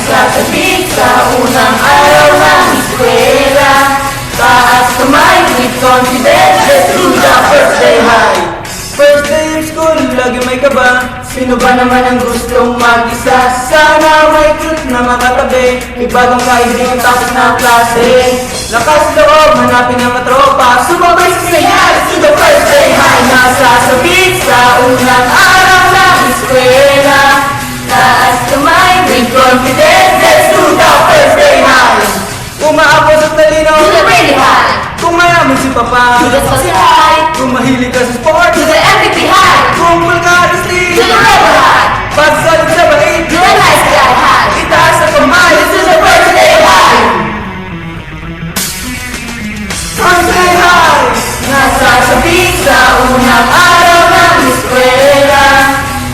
Nagsasabik sa unang araw ng eskwela. Taas kamay with confidence, let's do the first day high. First day of school, lagi may kaba. Sino ba naman ang gustong mag-isa? Sana may cute na makatabi. May bagong kaibigan tapos na klase. Lakas loob, hanapin ang matropa. Sumabay sa saya, let's do the first day high. Nasasabik sa unang araw ng eskwela. Taas kamay with confidence, let's do the first day high. Umaapos at talino, To the really high, kung mayaman si papa. to the social high, Kung mahilig ka sa sport, to the MVP high, kung vulgarity. to the rebel high, Pagsalit sa bait, to the nice guy high. itaas sa kamay. This is the first day high. First day high! Nasasabik sa unang araw ng eskwela.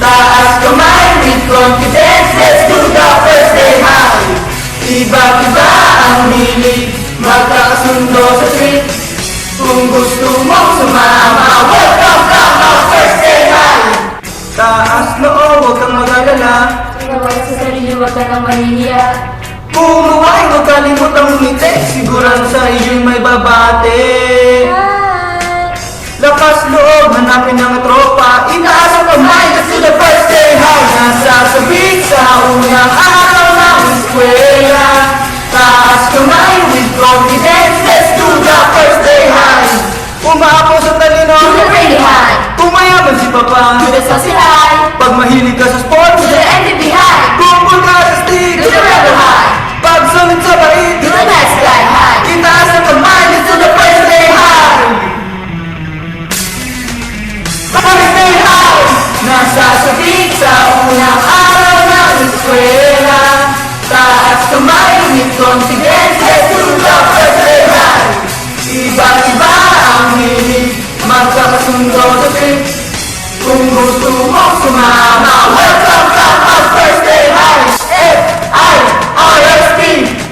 Taas kamay with confidence, let's do the first day high. Iba't-iba ang hilig, magkakasundo sa trip. Kung gusto mong sumama, welcome ka sa first day high. Taas noo, huwag kang mag-alala. Tingawag sa sarili, huwag ka nang mahihiya. Kung luway, huwag kalimutang umiti. Sigurado sa iyo'y may babate. Lakas loob, hanapin ang tropa. Itaas ang kamay, let's do the first day high. Nasasabik sa unang araw ng eskwela. Taas kamay with confidence, let's do the first day high. Umaapos sa talino, To the really high, kung mayaman si papa. to the social high, Pag mahilig ka sa to sports, the MVP high, kung vulgaristic. to the rebel high, Pag sulit sa bait, to the nice guy high. itaas ang kamay, let's do the first day high. First day high! Nasasabik sa unang araw ng eskwela. Taas kamay with confidence, let's do the first day high. Iba't-iba ang hilig, magkakasundo sa trip. Kung gusto mong sumama, welcome ka sa first day high. F-I-R-S-T,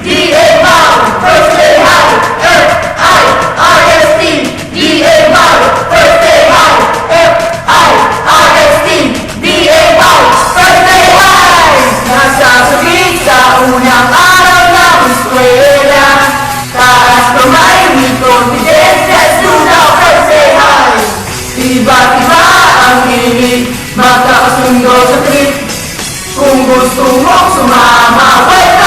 D-A-M-O, first day high. F-I-R-S-T, D-A-M-O, first day high. F-I-R-S-T, D-A-M-O, first day high. Nasasabik sa unang araw ng eskwela. Taas kamay with confidence, let's do the first day high. Iba't-iba ang hilig, magkakasundo sa trip. Kung gusto mong sumama, welcome